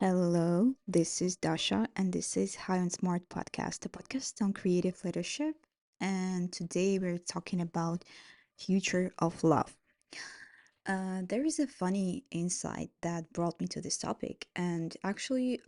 Hello, this is Dasha, and this is High on Smart Podcast, a podcast on creative leadership. And today we're talking about future of love. There is a funny insight that brought me to this topic, and actually,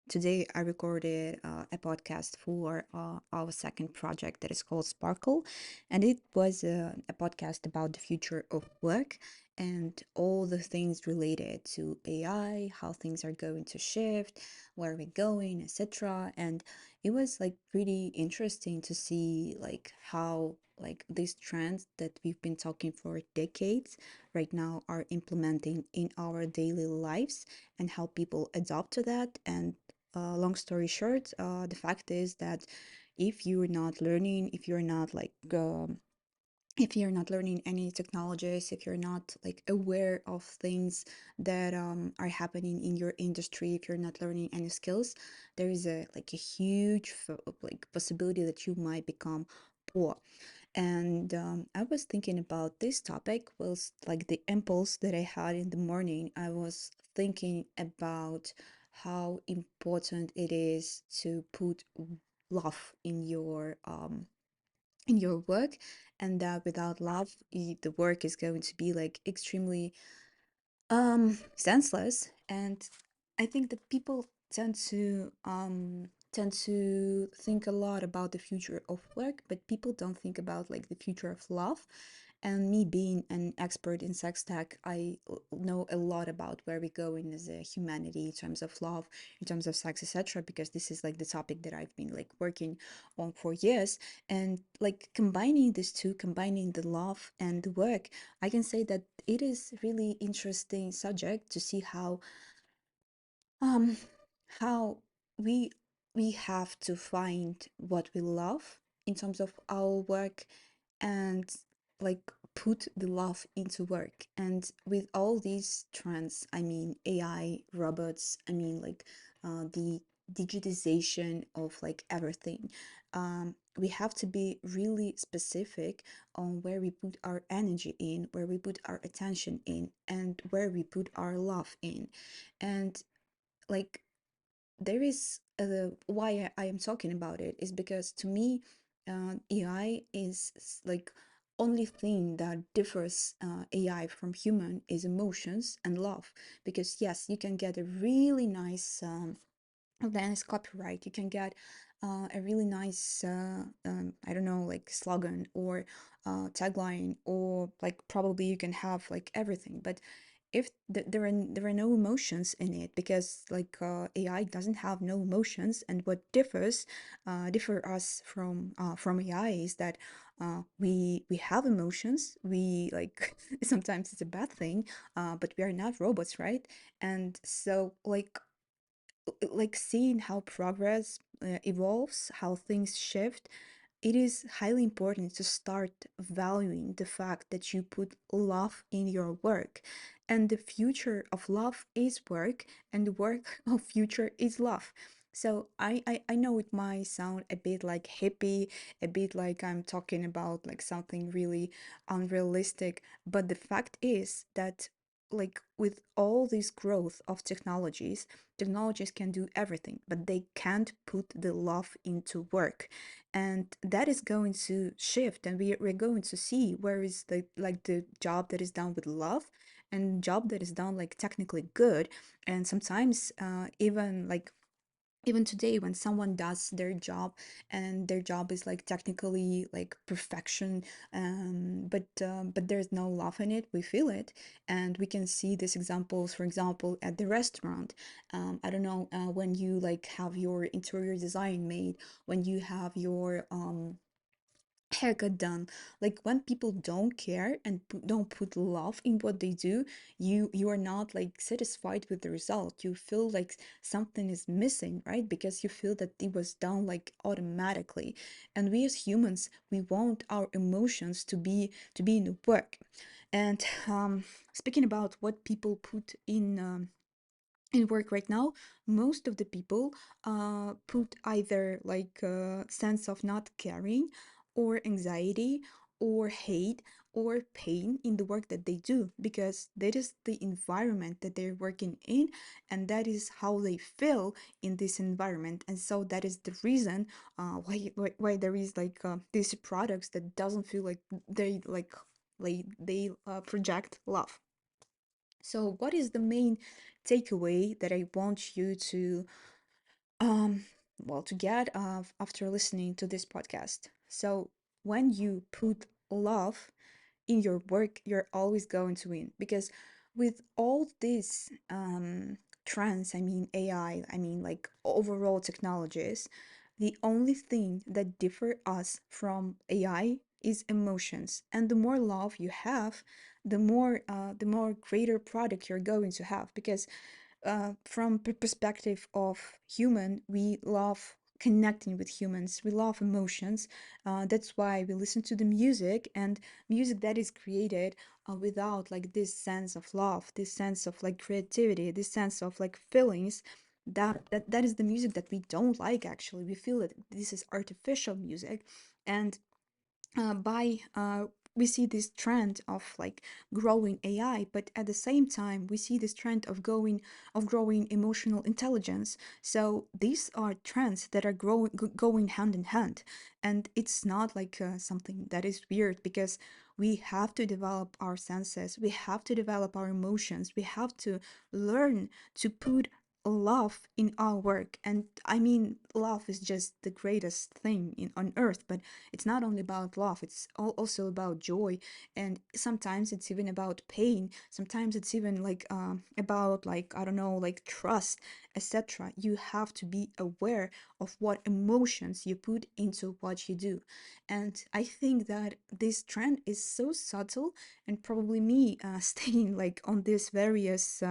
today I recorded a podcast for our second project that is called Sparkle, and it was a podcast about the future of work and all the things related to AI, how things are going to shift, where we're going, etc. And it was like pretty interesting to see like how like these trends that we've been talking for decades right now are implementing in our daily lives and how people adopt to that. And long story short, the fact is that if you're not learning, if you're not learning any technologies, if you're not like aware of things that are happening in your industry, if you're not learning any skills, there is a huge like possibility that you might become poor. And I was thinking about this topic was like the impulse that I had in the morning. I was thinking about how important it is to put love in your work, and that without love, the work is going to be like extremely senseless. And I think that people tend to think a lot about the future of work, but people don't think about like the future of love. And me being an expert in sex tech, know a lot about where we're going as a humanity in terms of love, in terms of sex, etc. Because this is like the topic that I've been like working on for years. And like combining these two, combining the love and the work, I can say that it is really interesting subject to see um how we we have to find what we love in terms of our work and like put the love into work. And with all these trends, I mean AI, robots, I mean like the digitization of like everything, we have to be really specific on where we put our energy in, where we put our attention in, and where we put our love in. And like there is why I am talking about it is because to me, AI is like only thing that differs AI from human is emotions and love. Because yes, you can get a really nice advanced copyright. You can get a really nice, I don't know, like slogan or tagline, or like probably you can have like everything. But if there are no emotions in it, because like AI doesn't have no emotions. And what differ us from AI is that we have emotions. We like sometimes it's a bad thing, but we are not robots, right? And so like seeing how progress evolves, how things shift, it is highly important to start valuing the fact that you put love in your work. And the future of love is work, and the work of future is love. So I know it might sound a bit like hippie, a bit like I'm talking about like something really unrealistic, but the fact is that like with all this growth of technologies can do everything, but they can't put the love into work. And that is going to shift, and we're going to see where is the like the job that is done with love and job that is done like technically good. And sometimes even today, when someone does their job and their job is like technically like perfection, but there's no love in it, we feel it. And we can see these examples, for example, at the restaurant. I don't know, when you like have your interior design made, when you have your haircut done, like when people don't care and don't put love in what they do, you are not like satisfied with the result. You feel like something is missing, right? Because you feel that it was done like automatically. And we as humans, we want our emotions to be in the work. And speaking about what people put in work right now, most of the people put either like a sense of not caring, or anxiety, or hate, or pain in the work that they do, because that is the environment that they're working in, and that is how they feel in this environment. And so that is the reason why there is like these products that doesn't feel like they project love. So what is the main takeaway that I want you to um to get after listening to this podcast? So when you put love in your work, you're always going to win, because with all these trends, I mean AI, I mean like overall technologies, the only thing that differ us from AI is emotions. And the more love you have, the more greater product you're going to have, because from perspective of human, we love connecting with humans, we love emotions. That's why we listen to the music, and music that is created without like this sense of love, this sense of like creativity, this sense of like feelings, that is the music that we don't like. Actually, we feel that this is artificial music. And by we see this trend of like growing AI, but at the same time we see this trend of growing emotional intelligence. So these are trends that are going hand in hand, and it's not like something that is weird, because we have to develop our senses, we have to develop our emotions, we have to learn to put love in our work. And I mean, love is just the greatest thing on earth, but it's not only about love, it's also about joy. And sometimes it's even about pain, sometimes it's even like about like, I don't know, like trust, etc. You have to be aware of what emotions you put into what you do. And I think that this trend is so subtle, and probably me staying like on these various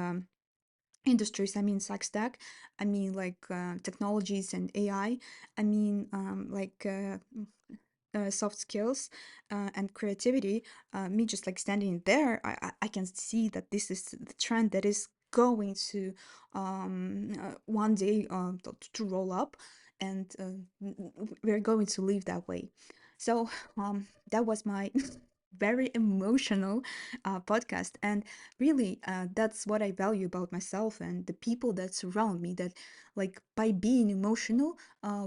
industries, I mean tech stack, I mean like technologies and AI, I mean soft skills and creativity. Me just like standing there, I can see that this is the trend that is going to one day to roll up, and we're going to live that way. So that was my very emotional podcast. And really, that's what I value about myself and the people that surround me, that like by being emotional,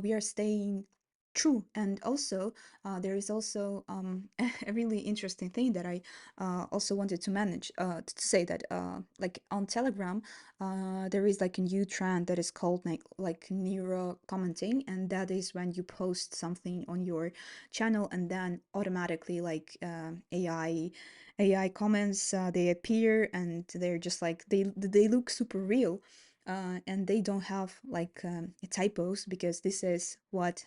we are staying true. And also there is also a really interesting thing that I also wanted to manage to say, that like on Telegram there is like a new trend that is called like neuro commenting, and that is when you post something on your channel, and then automatically like AI comments, they appear, and they're just like they look super real. And they don't have like typos, because this is what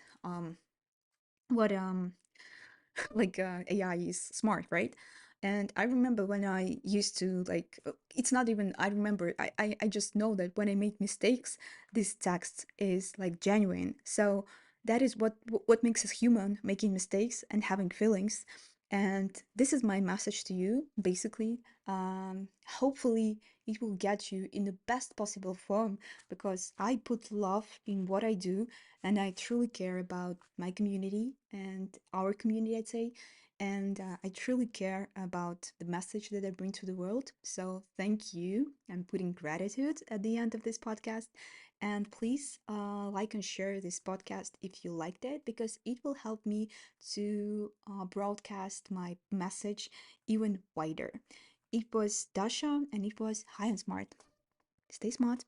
like AI is smart, right? And I remember when I used to like, it's not even I remember, I just know that when I make mistakes, this text is like genuine. So that is what makes us human, making mistakes and having feelings. And this is my message to you, basically. Hopefully it will get you in the best possible form, because I put love in what I do, and I truly care about my community and our community, I'd say. And I truly care about the message that I bring to the world. So thank you. I'm putting gratitude at the end of this podcast. And please like and share this podcast if you liked it, because it will help me to broadcast my message even wider. It was Dasha, and it was High and Smart. Stay smart.